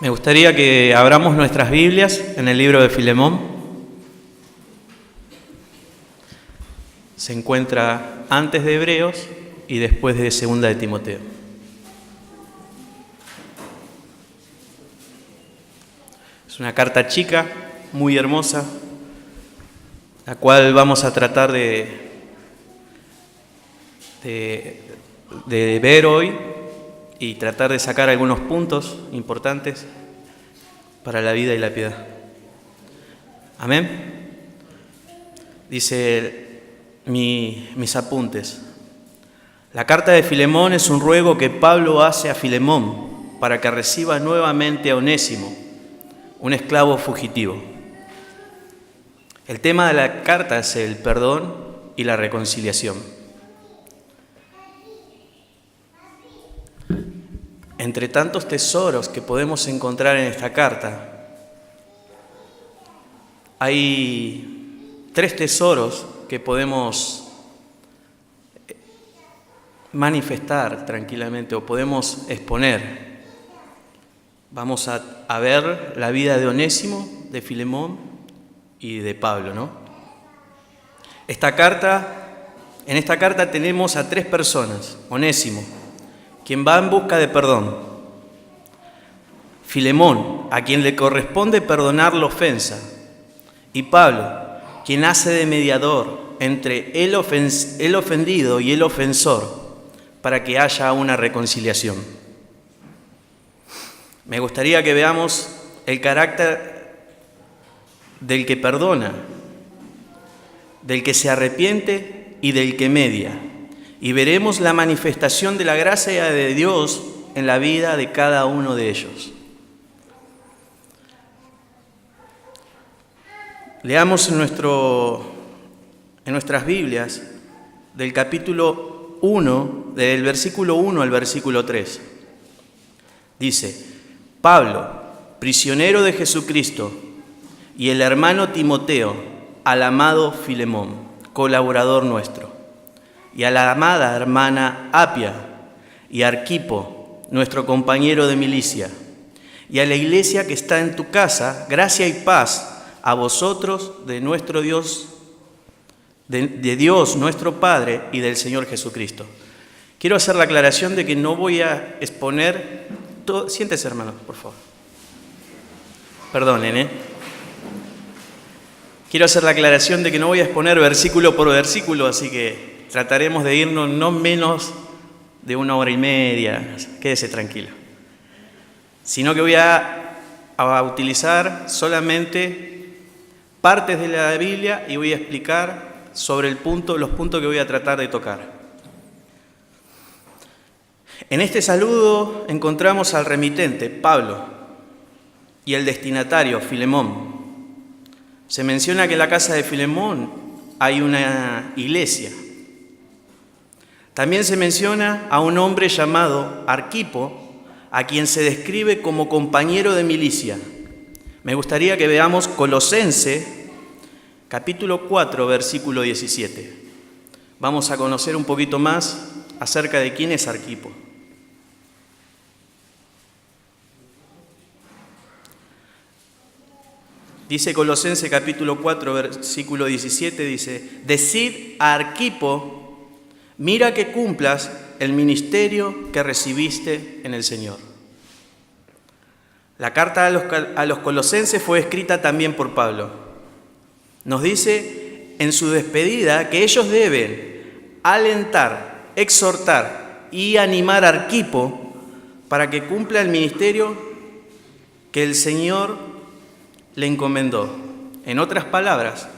Me gustaría que abramos nuestras Biblias en el libro de Filemón. Se encuentra antes de Hebreos y después de Segunda de Timoteo. Es una carta chica, muy hermosa, la cual vamos a tratar de ver hoy y tratar de sacar algunos puntos importantes para la vida y la piedad. Amén. Dice mis apuntes. La carta de Filemón es un ruego que Pablo hace a Filemón para que reciba nuevamente a Onésimo, un esclavo fugitivo. El tema de la carta es el perdón y la reconciliación. Entre tantos tesoros que podemos encontrar en esta carta, hay 3 tesoros que podemos manifestar tranquilamente o podemos exponer. Vamos a ver la vida de Onésimo, de Filemón y de Pablo, ¿no? En esta carta tenemos a 3 personas. Onésimo, quien va en busca de perdón. Filemón, a quien le corresponde perdonar la ofensa. Y Pablo, quien hace de mediador entre el ofendido y el ofensor para que haya una reconciliación. Me gustaría que veamos el carácter del que perdona, del que se arrepiente y del que media. Y veremos la manifestación de la gracia de Dios en la vida de cada uno de ellos. Leamos en nuestras Biblias del capítulo 1, del versículo 1 al versículo 3. Dice: Pablo, prisionero de Jesucristo, y el hermano Timoteo, al amado Filemón, colaborador nuestro, y a la amada hermana Apia y Arquipo, nuestro compañero de milicia, y a la iglesia que está en tu casa, gracia y paz a vosotros de nuestro Dios, de Dios nuestro Padre y del Señor Jesucristo. Quiero hacer la aclaración de que no voy a exponer todo. Siéntese, hermano, por favor. Perdonen, Quiero hacer la aclaración de que no voy a exponer versículo por versículo, así que trataremos de irnos no menos de 1 hora y media, quédese tranquilo. Sino que voy a utilizar solamente partes de la Biblia y voy a explicar sobre los puntos que voy a tratar de tocar. En este saludo encontramos al remitente, Pablo, y el destinatario, Filemón. Se menciona que en la casa de Filemón hay una iglesia. También se menciona a un hombre llamado Arquipo, a quien se describe como compañero de milicia. Me gustaría que veamos Colosense, capítulo 4, versículo 17. Vamos a conocer un poquito más acerca de quién es Arquipo. Dice Colosense, capítulo 4, versículo 17, dice: Decid a Arquipo, mira que cumplas el ministerio que recibiste en el Señor. La carta a los colosenses fue escrita también por Pablo. Nos dice en su despedida que ellos deben alentar, exhortar y animar a Arquipo para que cumpla el ministerio que el Señor le encomendó. En otras palabras,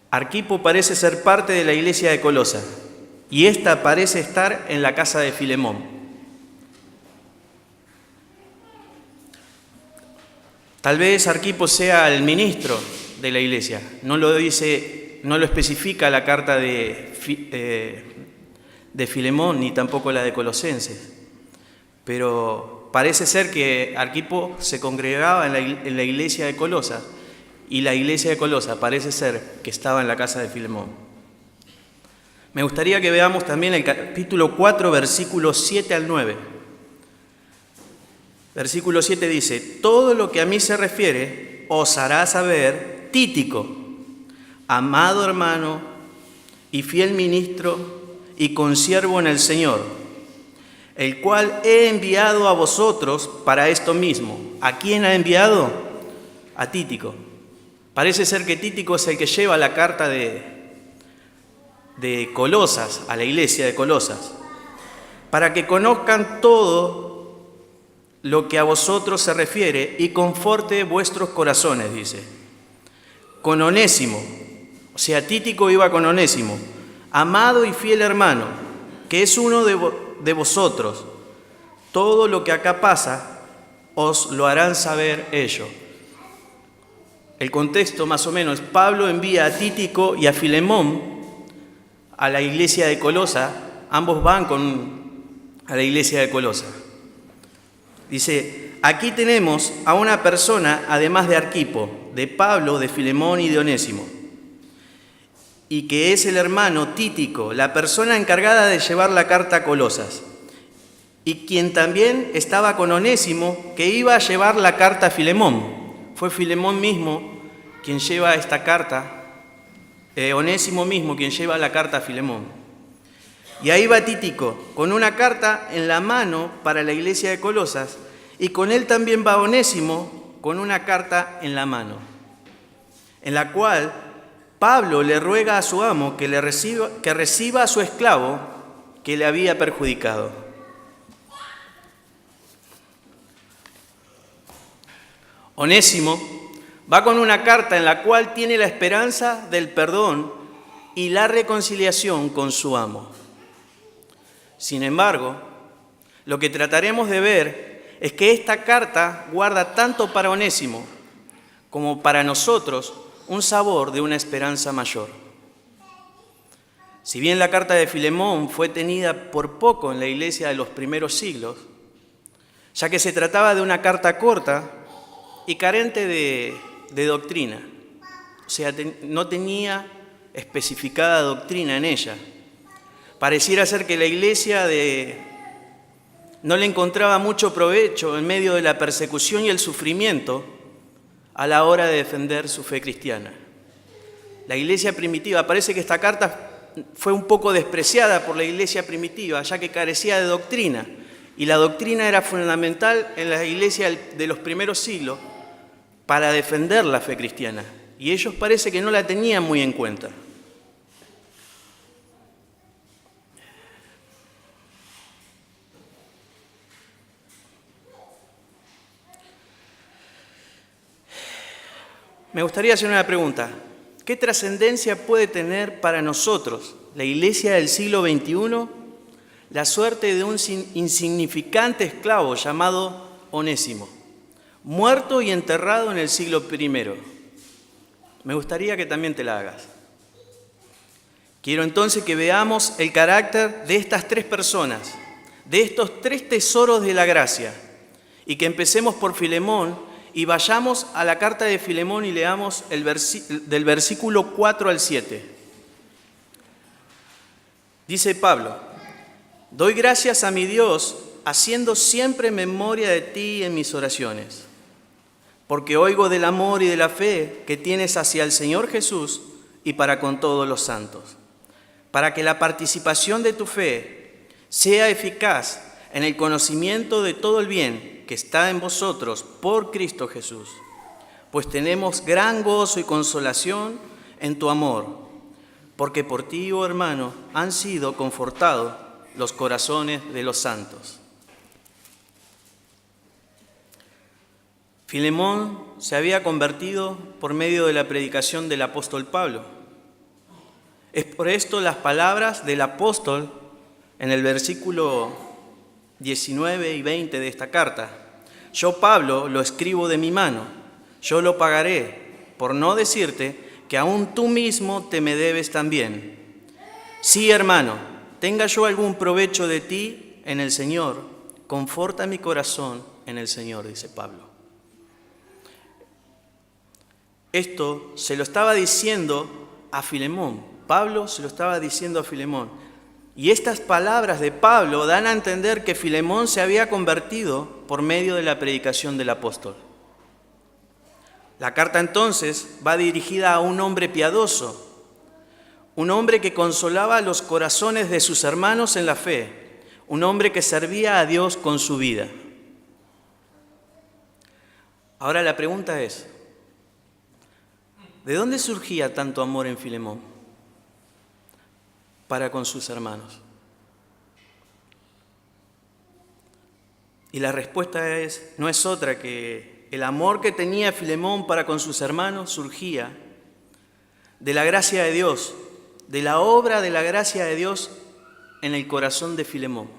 Arquipo parece ser parte de la iglesia de Colosa y esta parece estar en la casa de Filemón. Tal vez Arquipo sea el ministro de la iglesia. No lo especifica la carta de Filemón ni tampoco la de Colosenses. Pero parece ser que Arquipo se congregaba en la iglesia de Colosa y la iglesia de Colosa parece ser que estaba en la casa de Filemón. Me gustaría que veamos también el capítulo 4, versículos 7 al 9. Versículo 7 dice: todo lo que a mí se refiere os hará saber Tíquico, amado hermano y fiel ministro y consiervo en el Señor, el cual he enviado a vosotros para esto mismo. ¿A quién ha enviado? A Tíquico. Parece ser que Tíquico es el que lleva la carta de Colosas, a la iglesia de Colosas, para que conozcan todo lo que a vosotros se refiere y conforte vuestros corazones, dice. Con Onésimo, o sea, Tíquico iba con Onésimo, amado y fiel hermano, que es uno de vosotros. Todo lo que acá pasa os lo harán saber ellos. El contexto más o menos, Pablo envía a Tíquico y a Filemón a la iglesia de Colosa. Ambos van a la iglesia de Colosa. Dice: aquí tenemos a una persona, además de Arquipo, de Pablo, de Filemón y de Onésimo, y que es el hermano Tíquico, la persona encargada de llevar la carta a Colosas, y quien también estaba con Onésimo, que iba a llevar la carta a Filemón. Fue Filemón mismo quien lleva esta carta, Onésimo mismo quien lleva la carta a Filemón. Y ahí va Tíquico, con una carta en la mano para la iglesia de Colosas, y con él también va Onésimo con una carta en la mano, en la cual Pablo le ruega a su amo que reciba a su esclavo que le había perjudicado. Onésimo va con una carta en la cual tiene la esperanza del perdón y la reconciliación con su amo. Sin embargo, lo que trataremos de ver es que esta carta guarda tanto para Onésimo como para nosotros un sabor de una esperanza mayor. Si bien la carta de Filemón fue tenida por poco en la iglesia de los primeros siglos, ya que se trataba de una carta corta y carente de doctrina, o sea, no tenía especificada doctrina en ella. Pareciera ser que la iglesia no le encontraba mucho provecho en medio de la persecución y el sufrimiento a la hora de defender su fe cristiana. La iglesia primitiva, parece que esta carta fue un poco despreciada por la iglesia primitiva, ya que carecía de doctrina, y la doctrina era fundamental en la iglesia de los primeros siglos para defender la fe cristiana, y ellos parece que no la tenían muy en cuenta. Me gustaría hacer una pregunta. ¿Qué trascendencia puede tener para nosotros, la iglesia del siglo XXI, la suerte de un insignificante esclavo llamado Onésimo, muerto y enterrado en el siglo I? Me gustaría que también te la hagas. Quiero entonces que veamos el carácter de estas tres personas, de estos tres tesoros de la gracia, y que empecemos por Filemón y vayamos a la carta de Filemón y leamos del versículo 4 al 7. Dice Pablo: doy gracias a mi Dios, haciendo siempre memoria de ti en mis oraciones, porque oigo del amor y de la fe que tienes hacia el Señor Jesús y para con todos los santos, para que la participación de tu fe sea eficaz en el conocimiento de todo el bien que está en vosotros por Cristo Jesús, pues tenemos gran gozo y consolación en tu amor, porque por ti, oh hermano, han sido confortados los corazones de los santos. Filemón se había convertido por medio de la predicación del apóstol Pablo. Es por esto las palabras del apóstol en el versículo 19 y 20 de esta carta: yo, Pablo, lo escribo de mi mano, yo lo pagaré, por no decirte que aún tú mismo te me debes también. Sí, hermano, tenga yo algún provecho de ti en el Señor, conforta mi corazón en el Señor, dice Pablo. Esto se lo estaba diciendo a Filemón. Pablo se lo estaba diciendo a Filemón. Y estas palabras de Pablo dan a entender que Filemón se había convertido por medio de la predicación del apóstol. La carta entonces va dirigida a un hombre piadoso, un hombre que consolaba los corazones de sus hermanos en la fe, un hombre que servía a Dios con su vida. Ahora la pregunta es, ¿de dónde surgía tanto amor en Filemón para con sus hermanos? Y la respuesta no es otra que el amor que tenía Filemón para con sus hermanos surgía de la gracia de Dios, de la obra de la gracia de Dios en el corazón de Filemón.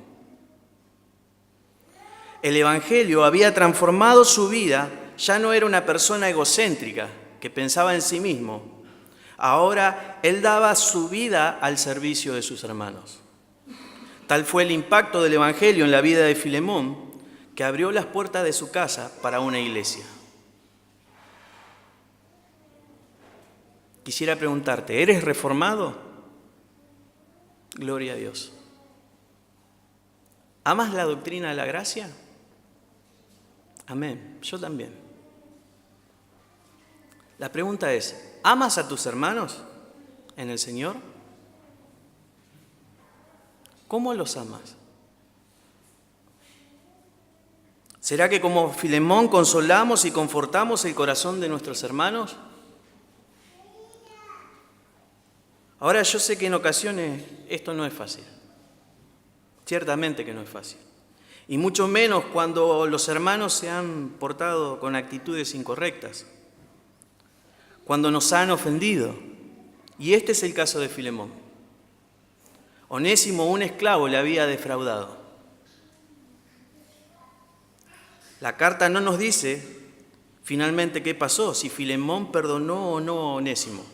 El Evangelio había transformado su vida, ya no era una persona egocéntrica que pensaba en sí mismo. Ahora él daba su vida al servicio de sus hermanos. Tal fue el impacto del Evangelio en la vida de Filemón, que abrió las puertas de su casa para una iglesia. Quisiera preguntarte, ¿eres reformado? Gloria a Dios. ¿Amas la doctrina de la gracia? Amén, yo también. La pregunta es, ¿amas a tus hermanos en el Señor? ¿Cómo los amas? ¿Será que como Filemón consolamos y confortamos el corazón de nuestros hermanos? Ahora yo sé que en ocasiones esto no es fácil. Ciertamente que no es fácil. Y mucho menos cuando los hermanos se han portado con actitudes incorrectas, cuando nos han ofendido. Y este es el caso de Filemón. Onésimo, un esclavo, le había defraudado. La carta no nos dice finalmente qué pasó, si Filemón perdonó o no a Onésimo.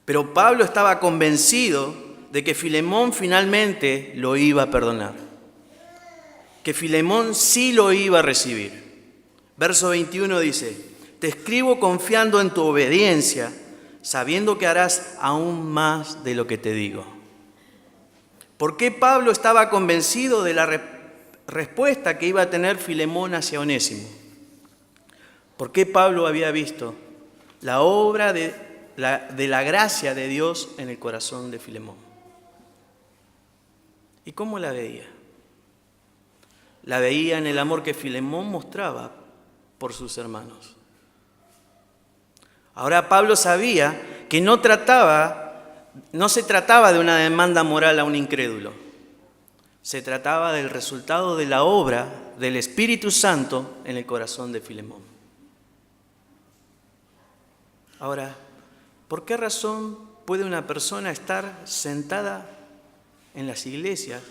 Pero Pablo estaba convencido de que Filemón finalmente lo iba a perdonar, que Filemón sí lo iba a recibir. Verso 21 dice, te escribo confiando en tu obediencia, sabiendo que harás aún más de lo que te digo. ¿Por qué Pablo estaba convencido de la respuesta que iba a tener Filemón hacia Onésimo? ¿Por qué Pablo había visto la obra de la gracia de Dios en el corazón de Filemón? ¿Y cómo la veía? La veía en el amor que Filemón mostraba por sus hermanos. Ahora Pablo sabía que no se trataba de una demanda moral a un incrédulo. Se trataba del resultado de la obra del Espíritu Santo en el corazón de Filemón. Ahora, ¿por qué razón puede una persona estar sentada en las iglesias,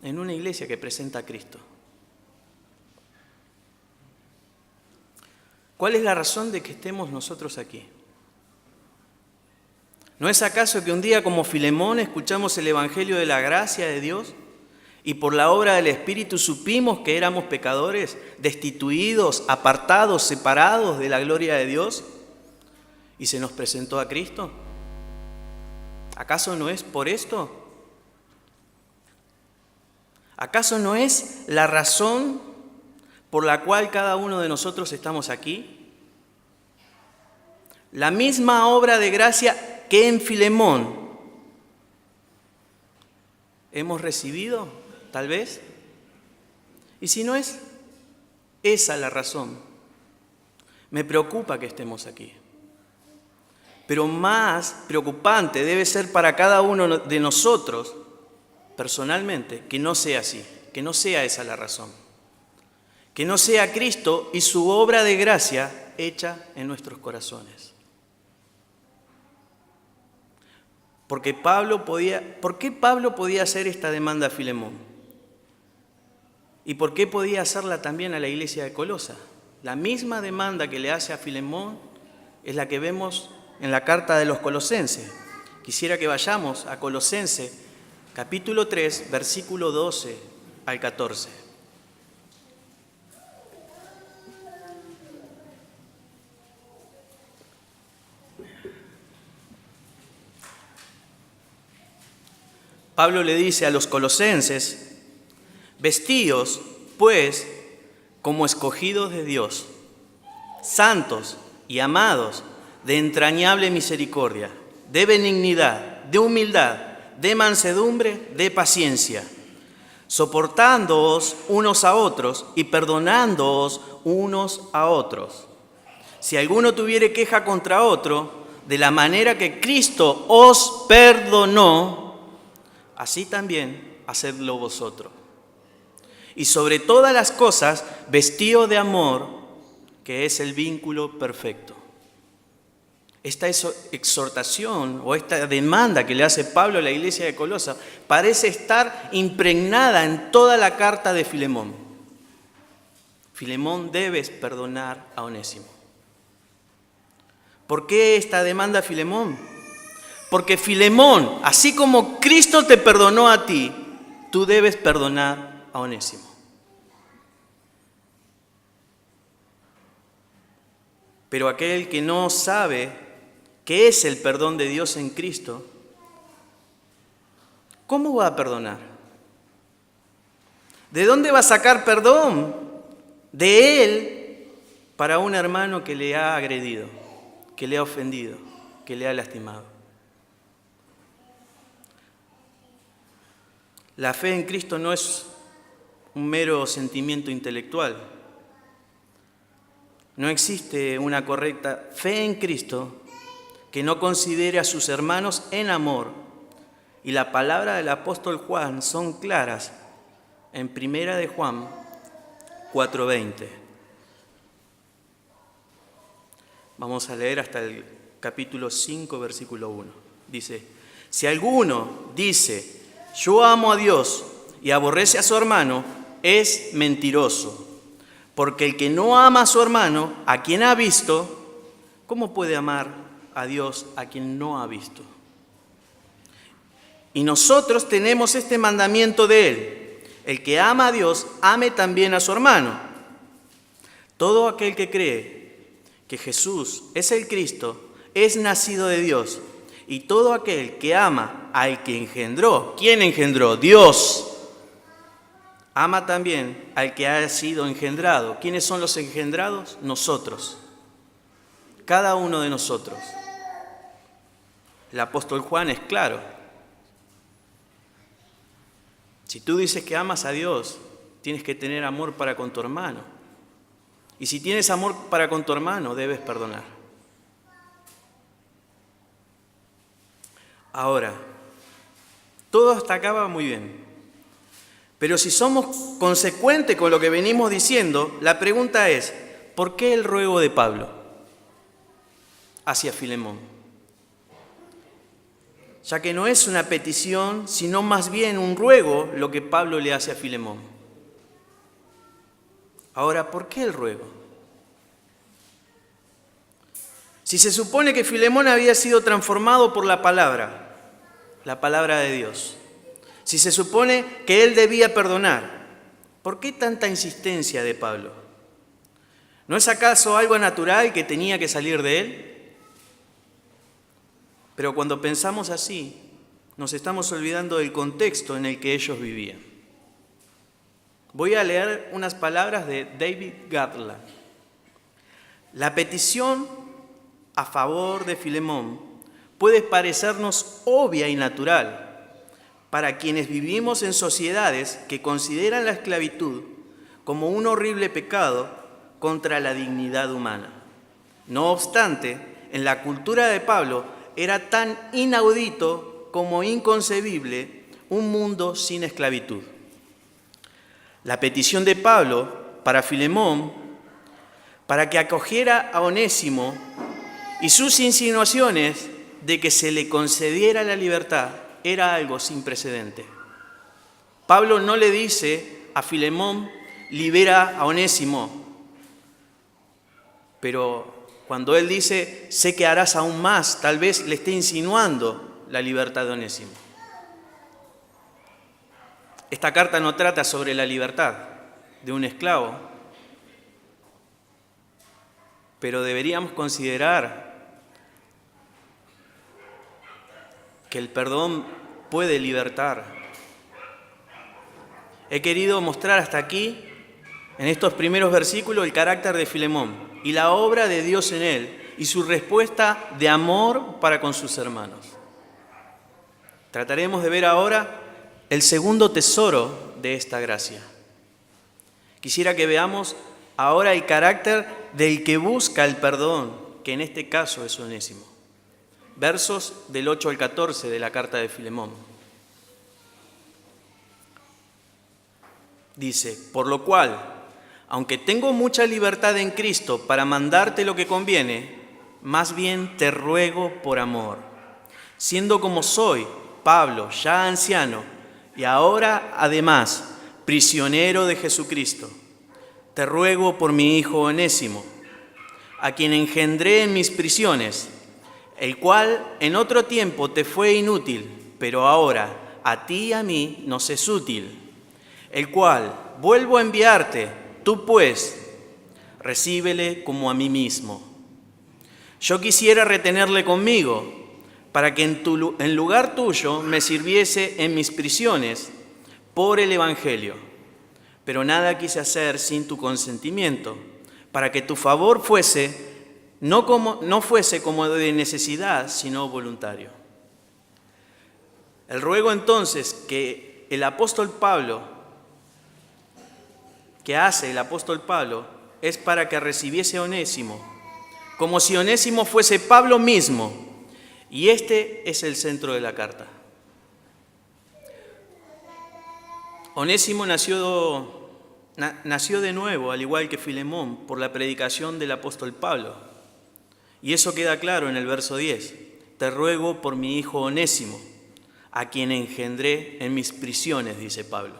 en una iglesia que presenta a Cristo? ¿Cuál es la razón de que estemos nosotros aquí? ¿No es acaso que un día como Filemón escuchamos el Evangelio de la gracia de Dios y por la obra del Espíritu supimos que éramos pecadores, destituidos, apartados, separados de la gloria de Dios y se nos presentó a Cristo? ¿Acaso no es por esto? ¿Acaso no es la razón por la cual cada uno de nosotros estamos aquí? La misma obra de gracia que en Filemón hemos recibido, tal vez. Y si no es esa la razón, me preocupa que estemos aquí. Pero más preocupante debe ser para cada uno de nosotros, personalmente, que no sea así, que no sea esa la razón. Que no sea Cristo y su obra de gracia hecha en nuestros corazones. ¿Por qué Pablo podía hacer esta demanda a Filemón? ¿Y por qué podía hacerla también a la iglesia de Colosa? La misma demanda que le hace a Filemón es la que vemos en la carta de los Colosenses. Quisiera que vayamos a Colosenses, capítulo 3, versículo 12 al 14. Pablo le dice a los colosenses: vestíos, pues, como escogidos de Dios, santos y amados, de entrañable misericordia, de benignidad, de humildad, de mansedumbre, de paciencia, soportándoos unos a otros y perdonándoos unos a otros. Si alguno tuviere queja contra otro, de la manera que Cristo os perdonó, así también hacedlo vosotros. Y sobre todas las cosas, vestíos de amor, que es el vínculo perfecto. Esta exhortación o esta demanda que le hace Pablo a la iglesia de Colosa parece estar impregnada en toda la carta de Filemón. Filemón, debes perdonar a Onésimo. ¿Por qué esta demanda a Filemón? Porque Filemón, así como Cristo te perdonó a ti, tú debes perdonar a Onésimo. Pero aquel que no sabe qué es el perdón de Dios en Cristo, ¿cómo va a perdonar? ¿De dónde va a sacar perdón de él para un hermano que le ha agredido, que le ha ofendido, que le ha lastimado? La fe en Cristo no es un mero sentimiento intelectual. No existe una correcta fe en Cristo que no considere a sus hermanos en amor. Y la palabra del apóstol Juan son claras en 1 de Juan 4:20. Vamos a leer hasta el capítulo 5, versículo 1. Dice: si alguno dice, yo amo a Dios, y aborrece a su hermano, es mentiroso. Porque el que no ama a su hermano, a quien ha visto, ¿cómo puede amar a Dios a quien no ha visto? Y nosotros tenemos este mandamiento de él: el que ama a Dios, ame también a su hermano. Todo aquel que cree que Jesús es el Cristo, es nacido de Dios. Y todo aquel que ama al que engendró, ¿quién engendró? Dios. Ama también al que ha sido engendrado. ¿Quiénes son los engendrados? Nosotros. Cada uno de nosotros. El apóstol Juan es claro. Si tú dices que amas a Dios, tienes que tener amor para con tu hermano. Y si tienes amor para con tu hermano, debes perdonar. Ahora, todo hasta acá va muy bien. Pero si somos consecuentes con lo que venimos diciendo, la pregunta es: ¿por qué el ruego de Pablo hacia Filemón? Ya que no es una petición, sino más bien un ruego lo que Pablo le hace a Filemón. Ahora, ¿por qué el ruego? Si se supone que Filemón había sido transformado por la palabra de Dios, si se supone que él debía perdonar, ¿por qué tanta insistencia de Pablo? ¿No es acaso algo natural que tenía que salir de él? Pero cuando pensamos así, nos estamos olvidando del contexto en el que ellos vivían. Voy a leer unas palabras de David Gatland. La petición a favor de Filemón puede parecernos obvia y natural para quienes vivimos en sociedades que consideran la esclavitud como un horrible pecado contra la dignidad humana. No obstante, en la cultura de Pablo era tan inaudito como inconcebible un mundo sin esclavitud. La petición de Pablo para Filemón, para que acogiera a Onésimo, y sus insinuaciones de que se le concediera la libertad, era algo sin precedente. Pablo no le dice a Filemón, libera a Onésimo, pero cuando él dice, sé que harás aún más, tal vez le esté insinuando la libertad de Onésimo. Esta carta no trata sobre la libertad de un esclavo, pero deberíamos considerar que el perdón puede libertar. He querido mostrar hasta aquí, en estos primeros versículos, el carácter de Filemón y la obra de Dios en él y su respuesta de amor para con sus hermanos. Trataremos de ver ahora el segundo tesoro de esta gracia. Quisiera que veamos ahora el carácter del que busca el perdón, que en este caso es Onésimo. Versos del 8 al 14 de la carta de Filemón. Dice: por lo cual, aunque tengo mucha libertad en Cristo para mandarte lo que conviene, más bien te ruego por amor, siendo como soy, Pablo, ya anciano, y ahora además prisionero de Jesucristo, te ruego por mi hijo Onésimo, a quien engendré en mis prisiones, el cual en otro tiempo te fue inútil, pero ahora a ti y a mí nos es útil, el cual vuelvo a enviarte, tú pues, recíbele como a mí mismo. Yo quisiera retenerle conmigo, para que en lugar tuyo me sirviese en mis prisiones por el Evangelio. Pero nada quise hacer sin tu consentimiento, para que tu favor no fuese como de necesidad, sino voluntario. El ruego entonces que hace el apóstol Pablo es para que recibiese a Onésimo, como si Onésimo fuese Pablo mismo, y este es el centro de la carta. Onésimo nació de nuevo, al igual que Filemón, por la predicación del apóstol Pablo. Y eso queda claro en el verso 10. Te ruego por mi hijo Onésimo, a quien engendré en mis prisiones, dice Pablo.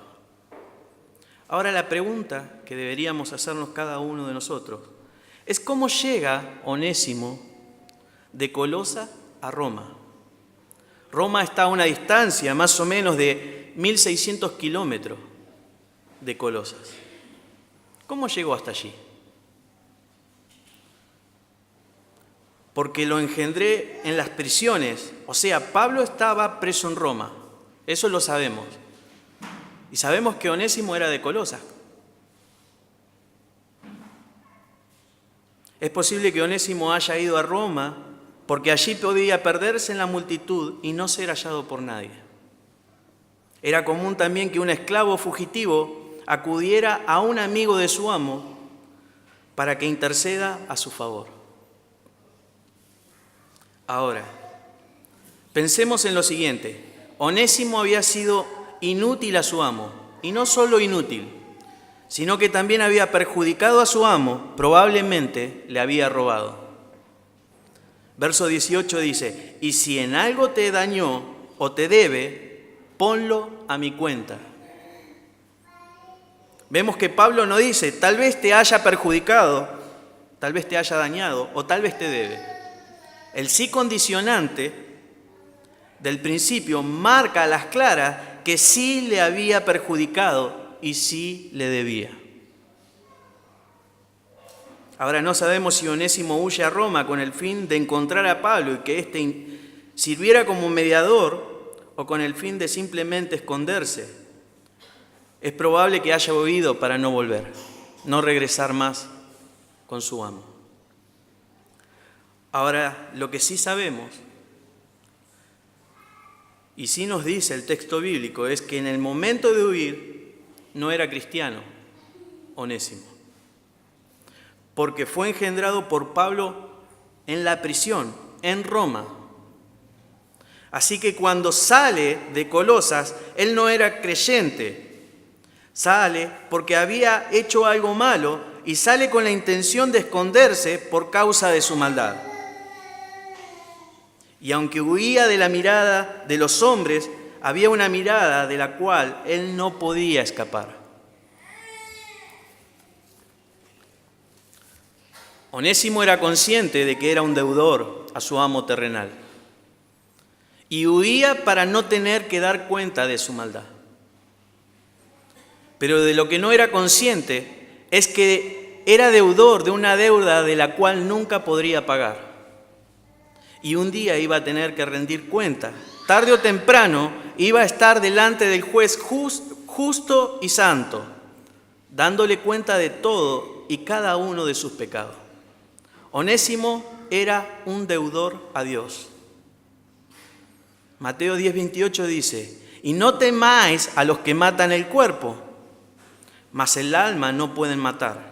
Ahora la pregunta que deberíamos hacernos cada uno de nosotros es: ¿cómo llega Onésimo de Colosa a Roma? Roma está a una distancia más o menos de 1.600 kilómetros de Colosas. ¿Cómo llegó hasta allí? Porque lo engendré en las prisiones. O sea, Pablo estaba preso en Roma. Eso lo sabemos. Y sabemos que Onésimo era de Colosas. Es posible que Onésimo haya ido a Roma porque allí podía perderse en la multitud y no ser hallado por nadie. Era común también que un esclavo fugitivo acudiera a un amigo de su amo para que interceda a su favor. Ahora, pensemos en lo siguiente. Onésimo había sido inútil a su amo, y no solo inútil, sino que también había perjudicado a su amo, probablemente le había robado. Verso 18 dice: y si en algo te dañó o te debe, ponlo a mi cuenta. Vemos que Pablo no dice: tal vez te haya perjudicado, tal vez te haya dañado o tal vez te debe. El sí condicionante del principio marca a las claras que sí le había perjudicado y sí le debía. Ahora no sabemos si Onésimo huye a Roma con el fin de encontrar a Pablo y que éste sirviera como mediador o con el fin de simplemente esconderse. Es probable que haya huido para no volver, no regresar más con su amo. Ahora, lo que sí sabemos, y sí nos dice el texto bíblico, es que en el momento de huir no era cristiano, Onésimo, porque fue engendrado por Pablo en la prisión, en Roma. Así que cuando sale de Colosas, él no era creyente. Sale porque había hecho algo malo y sale con la intención de esconderse por causa de su maldad. Y aunque huía de la mirada de los hombres, había una mirada de la cual él no podía escapar. Onésimo era consciente de que era un deudor a su amo terrenal y huía para no tener que dar cuenta de su maldad. Pero de lo que no era consciente es que era deudor de una deuda de la cual nunca podría pagar. Y un día iba a tener que rendir cuenta tarde o temprano iba a estar delante del juez justo y santo, dándole cuenta de todo y cada uno de sus pecados. Onésimo era un deudor a Dios. Mateo 10:28 dice: y no temáis a los que matan el cuerpo, mas el alma no pueden matar.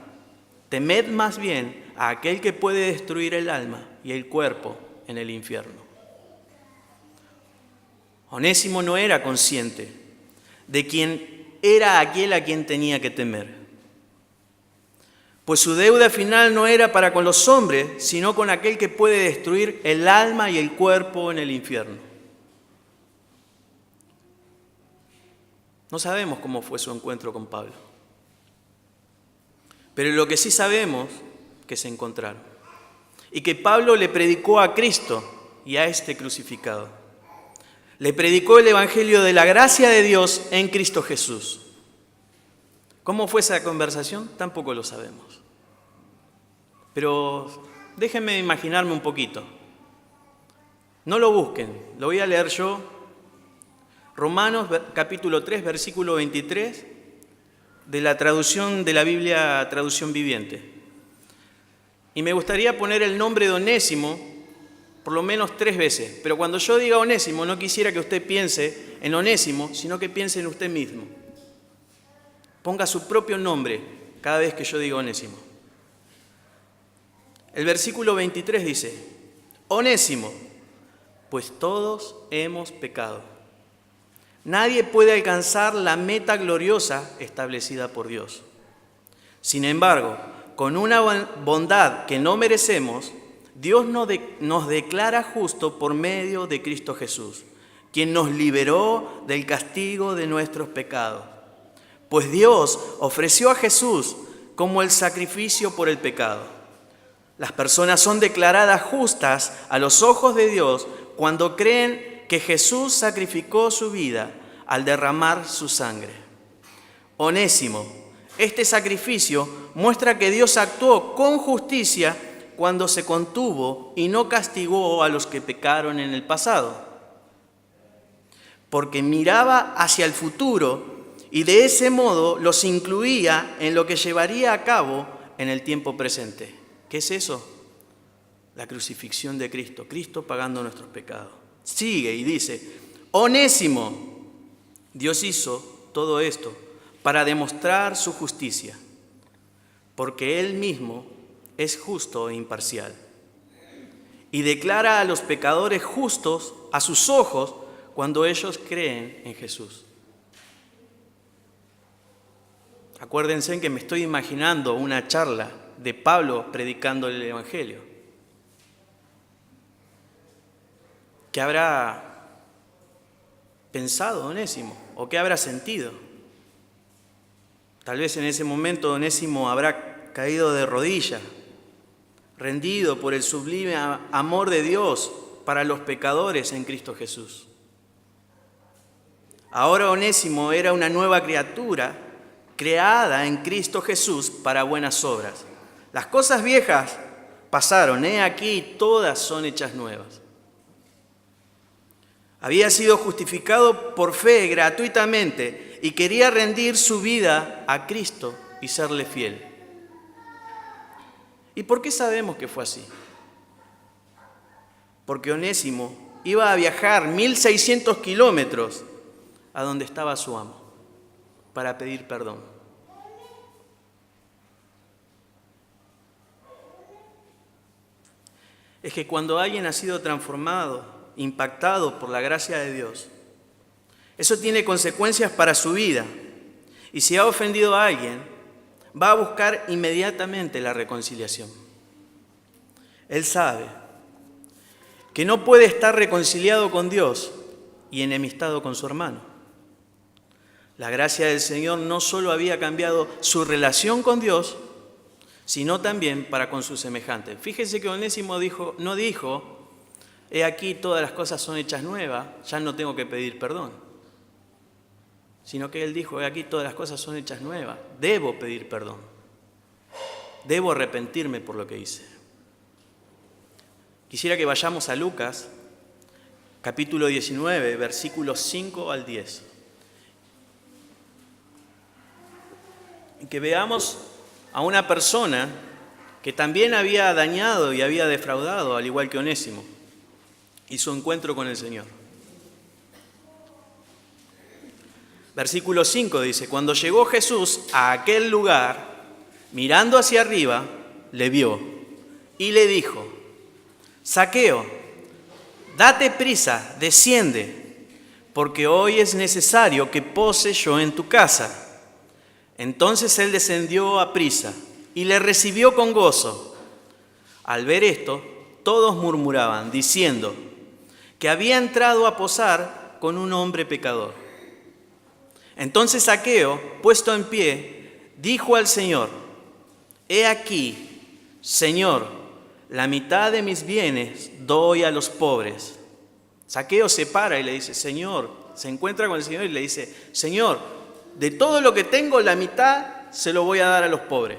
Temed más bien a aquel que puede destruir el alma y el cuerpo en el infierno. Onésimo no era consciente de quién era aquel a quien tenía que temer, pues su deuda final no era para con los hombres, sino con aquel que puede destruir el alma y el cuerpo en el infierno. No sabemos cómo fue su encuentro con Pablo, pero lo que sí sabemos que se encontraron y que Pablo le predicó a Cristo y a este crucificado. Le predicó el evangelio de la gracia de Dios en Cristo Jesús. ¿Cómo fue esa conversación? Tampoco lo sabemos. Pero déjenme imaginarme un poquito. No lo busquen, lo voy a leer yo. Romanos capítulo 3, versículo 23, de la traducción de la Biblia, traducción viviente. Y me gustaría poner el nombre de Onésimo por lo menos 3 veces. Pero cuando yo diga Onésimo, no quisiera que usted piense en Onésimo, sino que piense en usted mismo. Ponga su propio nombre cada vez que yo diga Onésimo. El versículo 23 dice: Onésimo, pues todos hemos pecado. Nadie puede alcanzar la meta gloriosa establecida por Dios. Sin embargo, con una bondad que no merecemos, Dios nos declara justo por medio de Cristo Jesús, quien nos liberó del castigo de nuestros pecados. Pues Dios ofreció a Jesús como el sacrificio por el pecado. Las personas son declaradas justas a los ojos de Dios cuando creen que Jesús sacrificó su vida al derramar su sangre. Onésimo, este sacrificio muestra que Dios actuó con justicia cuando se contuvo y no castigó a los que pecaron en el pasado, porque miraba hacia el futuro y de ese modo los incluía en lo que llevaría a cabo en el tiempo presente. ¿Qué es eso? La crucifixión de Cristo, Cristo pagando nuestros pecados. Sigue y dice: Onésimo, Dios hizo todo esto para demostrar su justicia, porque Él mismo es justo e imparcial, y declara a los pecadores justos a sus ojos cuando ellos creen en Jesús. Acuérdense en que me estoy imaginando una charla de Pablo predicando el Evangelio. ¿Qué habrá pensado Onésimo? ¿O qué habrá sentido? Tal vez en ese momento Onésimo habrá caído de rodillas, rendido por el sublime amor de Dios para los pecadores en Cristo Jesús. Ahora Onésimo era una nueva criatura creada en Cristo Jesús para buenas obras. Las cosas viejas pasaron, aquí todas son hechas nuevas. Había sido justificado por fe gratuitamente y quería rendir su vida a Cristo y serle fiel. ¿Y por qué sabemos que fue así? Porque Onésimo iba a viajar 1600 kilómetros a donde estaba su amo para pedir perdón. Es que cuando alguien ha sido transformado, impactado por la gracia de Dios, eso tiene consecuencias para su vida. Y si ha ofendido a alguien, va a buscar inmediatamente la reconciliación. Él sabe que no puede estar reconciliado con Dios y enemistado con su hermano. La gracia del Señor no solo había cambiado su relación con Dios, sino también para con sus semejantes. Fíjense que Onésimo no dijo: he aquí todas las cosas son hechas nuevas, ya no tengo que pedir perdón. Sino que él dijo: he aquí todas las cosas son hechas nuevas, debo pedir perdón. Debo arrepentirme por lo que hice. Quisiera que vayamos a Lucas, capítulo 19, versículos 5 al 10. Y que veamos a una persona que también había dañado y había defraudado, al igual que Onésimo, y su encuentro con el Señor. Versículo 5 dice: cuando llegó Jesús a aquel lugar, mirando hacia arriba, le vio y le dijo: Zaqueo, date prisa, desciende, porque hoy es necesario que pose yo en tu casa. Entonces él descendió aprisa y le recibió con gozo. Al ver esto, todos murmuraban, diciendo que había entrado a posar con un hombre pecador. Entonces Zaqueo, puesto en pie, dijo al Señor: He aquí, Señor, la mitad de mis bienes doy a los pobres. Zaqueo se para y le dice: Señor, se encuentra con el Señor y le dice: Señor, de todo lo que tengo, la mitad se lo voy a dar a los pobres.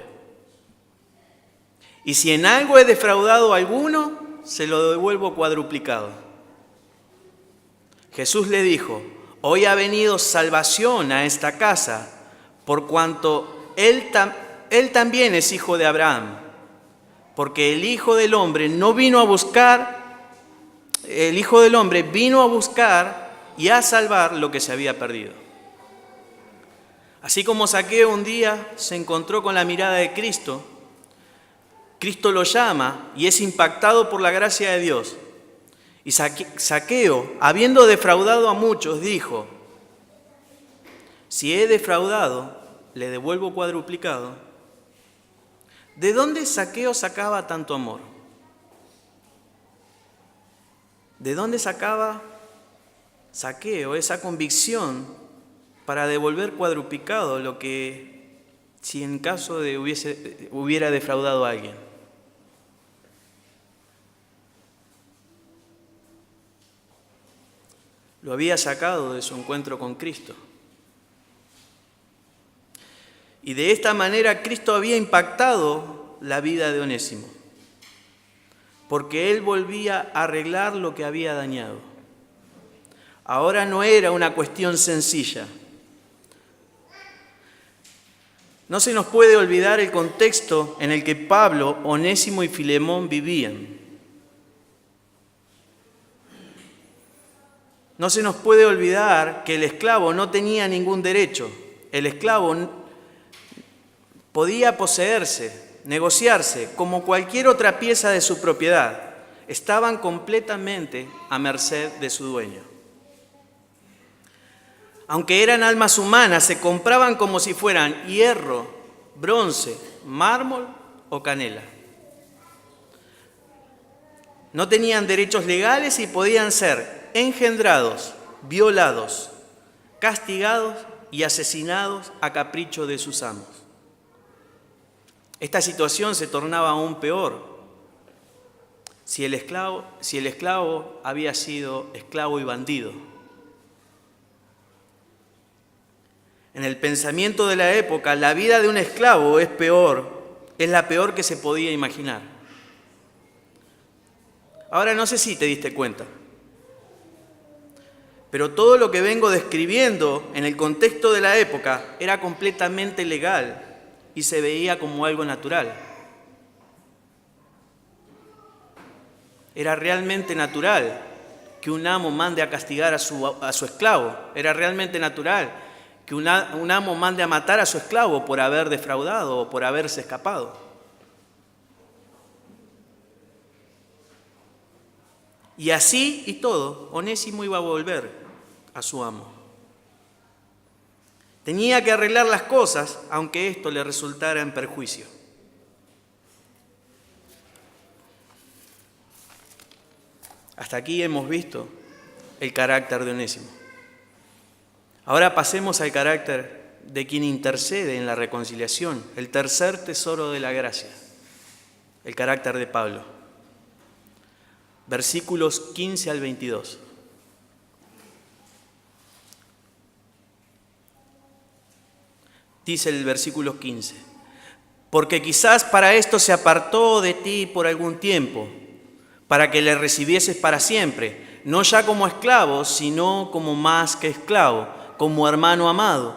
Y si en algo he defraudado a alguno, se lo devuelvo cuadruplicado. Jesús le dijo: Hoy ha venido salvación a esta casa, por cuanto él también es hijo de Abraham. Porque el Hijo del Hombre vino a buscar y a salvar lo que se había perdido. Así como Zaqueo un día se encontró con la mirada de Cristo, Cristo lo llama y es impactado por la gracia de Dios. Y Zaqueo, habiendo defraudado a muchos, dijo: si he defraudado, le devuelvo cuadruplicado. ¿De dónde Zaqueo sacaba tanto amor? ¿De dónde sacaba Zaqueo esa convicción para devolver cuadruplicado lo que, si en caso de hubiera defraudado a alguien? Lo había sacado de su encuentro con Cristo. Y de esta manera Cristo había impactado la vida de Onésimo, porque él volvía a arreglar lo que había dañado. Ahora no era una cuestión sencilla. No se nos puede olvidar el contexto en el que Pablo, Onésimo y Filemón vivían. No se nos puede olvidar que el esclavo no tenía ningún derecho. El esclavo podía poseerse, negociarse, como cualquier otra pieza de su propiedad. Estaban completamente a merced de su dueño. Aunque eran almas humanas, se compraban como si fueran hierro, bronce, mármol o canela. No tenían derechos legales y podían ser engendrados, violados, castigados y asesinados a capricho de sus amos. Esta situación se tornaba aún peor si el esclavo había sido esclavo y bandido. En el pensamiento de la época, la vida de un esclavo es la peor que se podía imaginar. Ahora no sé si te diste cuenta, pero todo lo que vengo describiendo en el contexto de la época era completamente legal y se veía como algo natural. Era realmente natural que un amo mande a castigar a su esclavo. Era realmente natural que un amo mande a matar a su esclavo por haber defraudado o por haberse escapado. Y así y todo, Onésimo iba a volver a su amo. Tenía que arreglar las cosas, aunque esto le resultara en perjuicio. Hasta aquí hemos visto el carácter de Onésimo. Ahora pasemos al carácter de quien intercede en la reconciliación, el tercer tesoro de la gracia, el carácter de Pablo. Versículos 15 al 22. Dice el versículo 15: porque quizás para esto se apartó de ti por algún tiempo, para que le recibieses para siempre, no ya como esclavo, sino como más que esclavo, como hermano amado,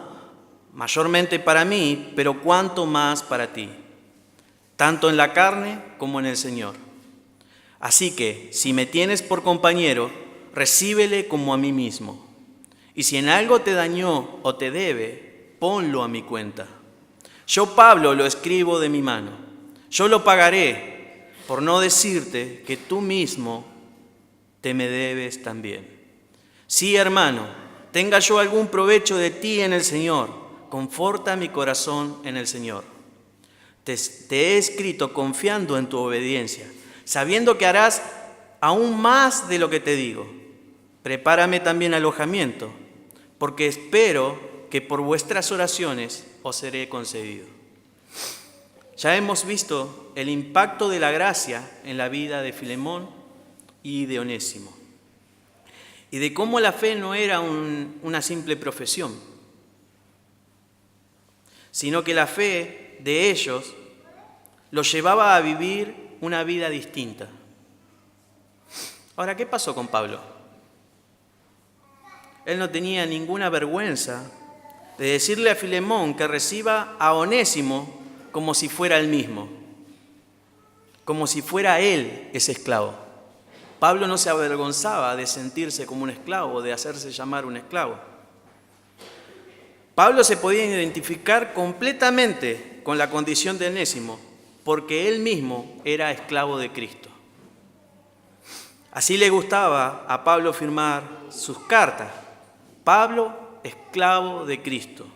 mayormente para mí, pero cuanto más para ti, tanto en la carne como en el Señor. Así que, si me tienes por compañero, recíbele como a mí mismo. Y si en algo te dañó o te debe, ponlo a mi cuenta. Yo, Pablo, lo escribo de mi mano. Yo lo pagaré, por no decirte que tú mismo te me debes también. Sí, hermano, tenga yo algún provecho de ti en el Señor, conforta mi corazón en el Señor. Te he escrito confiando en tu obediencia, sabiendo que harás aún más de lo que te digo. Prepárame también alojamiento, porque espero que por vuestras oraciones os seré concedido. Ya hemos visto el impacto de la gracia en la vida de Filemón y de Onésimo, y de cómo la fe no era una simple profesión, sino que la fe de ellos los llevaba a vivir una vida distinta. Ahora, ¿qué pasó con Pablo? Él no tenía ninguna vergüenza de decirle a Filemón que reciba a Onésimo como si fuera él mismo, como si fuera él ese esclavo. Pablo no se avergonzaba de sentirse como un esclavo, de hacerse llamar un esclavo. Pablo se podía identificar completamente con la condición de Onésimo, porque él mismo era esclavo de Cristo. Así le gustaba a Pablo firmar sus cartas. Pablo, esclavo de Cristo.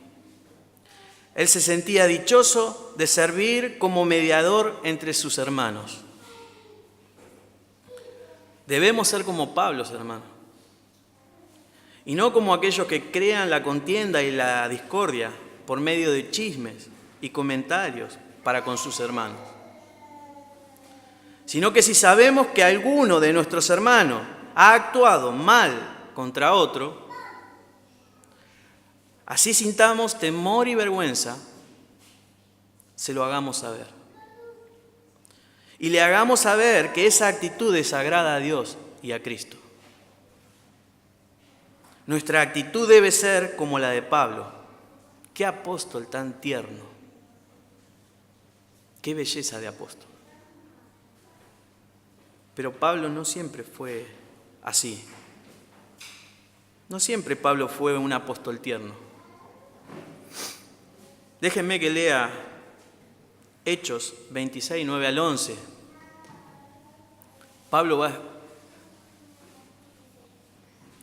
Él se sentía dichoso de servir como mediador entre sus hermanos. Debemos ser como Pablo, hermanos, y no como aquellos que crean la contienda y la discordia por medio de chismes y comentarios para con sus hermanos. Sino que si sabemos que alguno de nuestros hermanos ha actuado mal contra otro, así sintamos temor y vergüenza, se lo hagamos saber. Y le hagamos saber que esa actitud desagrada a Dios y a Cristo. Nuestra actitud debe ser como la de Pablo. Qué apóstol tan tierno. Qué belleza de apóstol. Pero Pablo no siempre fue así. No siempre Pablo fue un apóstol tierno. Déjenme que lea Hechos 26, 9 al 11.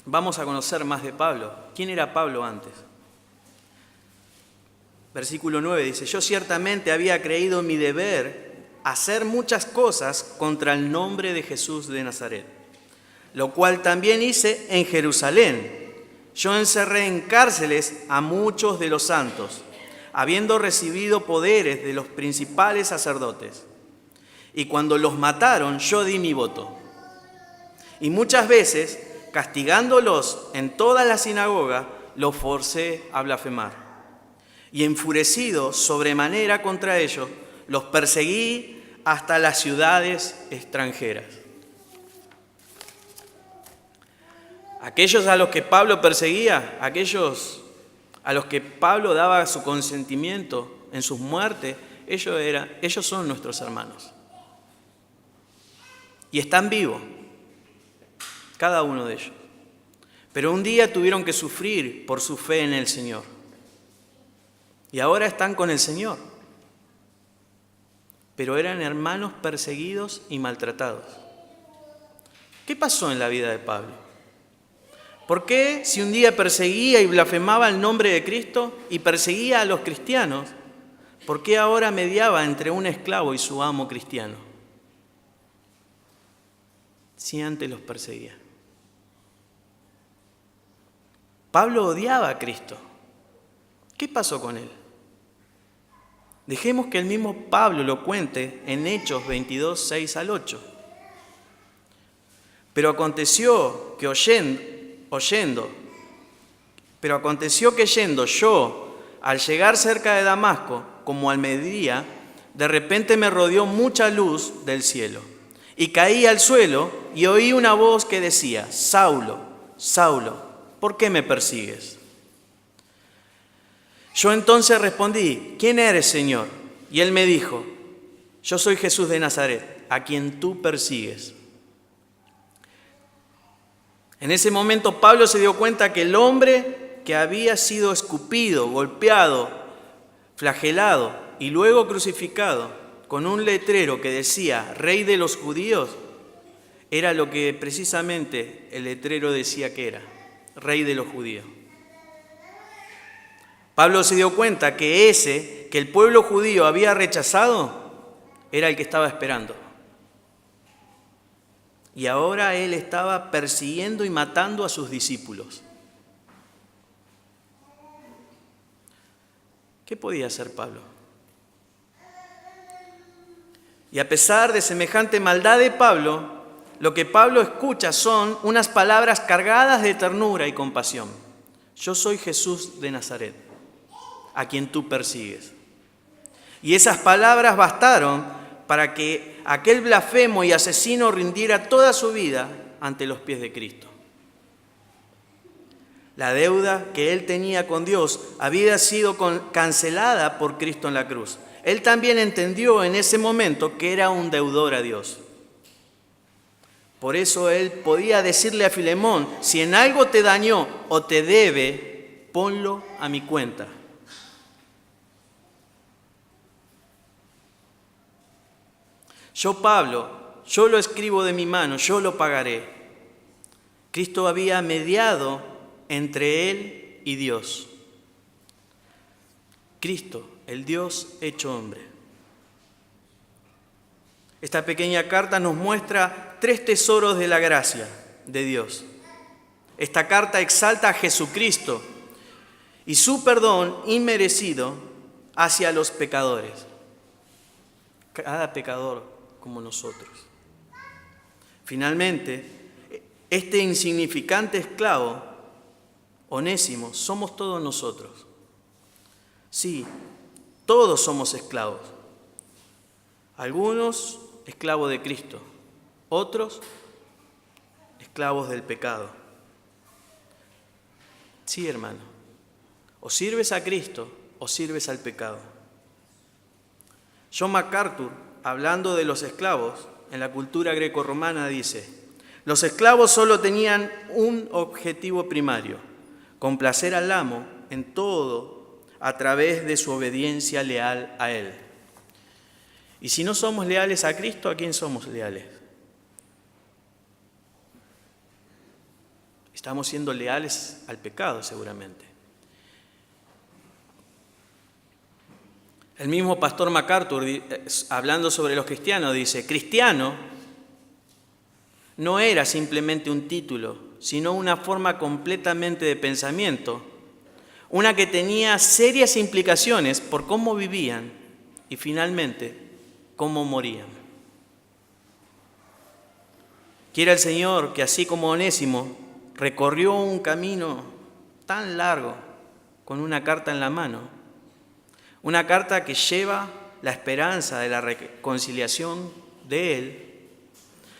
Vamos a conocer más de Pablo. ¿Quién era Pablo antes? Versículo 9 dice: yo ciertamente había creído mi deber hacer muchas cosas contra el nombre de Jesús de Nazaret, lo cual también hice en Jerusalén. Yo encerré en cárceles a muchos de los santos, habiendo recibido poderes de los principales sacerdotes. Y cuando los mataron, yo di mi voto. Y muchas veces, castigándolos en toda la sinagoga, los forcé a blasfemar. Y enfurecido sobremanera contra ellos, los perseguí hasta las ciudades extranjeras. Aquellos a los que Pablo perseguía, aquellos a los que Pablo daba su consentimiento en sus muertes, ellos son nuestros hermanos. Y están vivos, cada uno de ellos. Pero un día tuvieron que sufrir por su fe en el Señor. Y ahora están con el Señor. Pero eran hermanos perseguidos y maltratados. ¿Qué pasó en la vida de Pablo? ¿Por qué, si un día perseguía y blasfemaba el nombre de Cristo y perseguía a los cristianos, por qué ahora mediaba entre un esclavo y su amo cristiano? Si antes los perseguía. Pablo odiaba a Cristo. ¿Qué pasó con él? Dejemos que el mismo Pablo lo cuente en Hechos 22, 6 al 8. Pero aconteció que yendo yo, al llegar cerca de Damasco, como al mediodía, de repente me rodeó mucha luz del cielo. Y caí al suelo y oí una voz que decía: Saulo, Saulo, ¿por qué me persigues? Yo entonces respondí: ¿quién eres, Señor? Y él me dijo: yo soy Jesús de Nazaret, a quien tú persigues. En ese momento Pablo se dio cuenta que el hombre que había sido escupido, golpeado, flagelado y luego crucificado con un letrero que decía Rey de los Judíos, era lo que precisamente el letrero decía que era, Rey de los Judíos. Pablo se dio cuenta que ese que el pueblo judío había rechazado era el que estaba esperando. Y ahora él estaba persiguiendo y matando a sus discípulos. ¿Qué podía hacer Pablo? Y a pesar de semejante maldad de Pablo, lo que Pablo escucha son unas palabras cargadas de ternura y compasión. Yo soy Jesús de Nazaret, a quien tú persigues. Y esas palabras bastaron para que aquel blasfemo y asesino rindiera toda su vida ante los pies de Cristo. La deuda que él tenía con Dios había sido cancelada por Cristo en la cruz. Él también entendió en ese momento que era un deudor a Dios. Por eso él podía decirle a Filemón: si en algo te dañó o te debe, ponlo a mi cuenta. Yo, Pablo, yo lo escribo de mi mano, yo lo pagaré. Cristo había mediado entre él y Dios. Cristo, el Dios hecho hombre. Esta pequeña carta nos muestra 3 tesoros de la gracia de Dios. Esta carta exalta a Jesucristo y su perdón inmerecido hacia los pecadores. Cada pecador como nosotros. Finalmente, este insignificante esclavo, Onésimo, somos todos nosotros. Sí, todos somos esclavos. Algunos esclavos de Cristo, otros esclavos del pecado. Sí, hermano, o sirves a Cristo o sirves al pecado. John MacArthur, hablando de los esclavos en la cultura grecorromana, dice: los esclavos solo tenían un objetivo primario: complacer al amo en todo a través de su obediencia leal a él. Y si no somos leales a Cristo, ¿a quién somos leales? Estamos siendo leales al pecado, seguramente. El mismo pastor MacArthur, hablando sobre los cristianos, dice: cristiano no era simplemente un título, sino una forma completamente de pensamiento, una que tenía serias implicaciones por cómo vivían y finalmente cómo morían. Quiera el Señor que, así como Onésimo recorrió un camino tan largo con una carta en la mano, una carta que lleva la esperanza de la reconciliación de Él,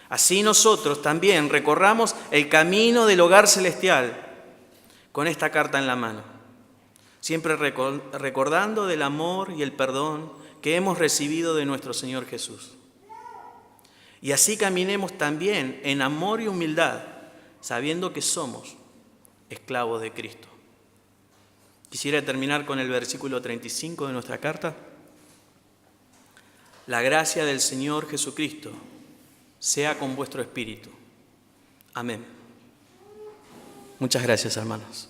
así nosotros también recorramos el camino del hogar celestial con esta carta en la mano, siempre recordando del amor y el perdón que hemos recibido de nuestro Señor Jesús. Y así caminemos también en amor y humildad, sabiendo que somos esclavos de Cristo. Quisiera terminar con el versículo 35 de nuestra carta. La gracia del Señor Jesucristo sea con vuestro espíritu. Amén. Muchas gracias, hermanos.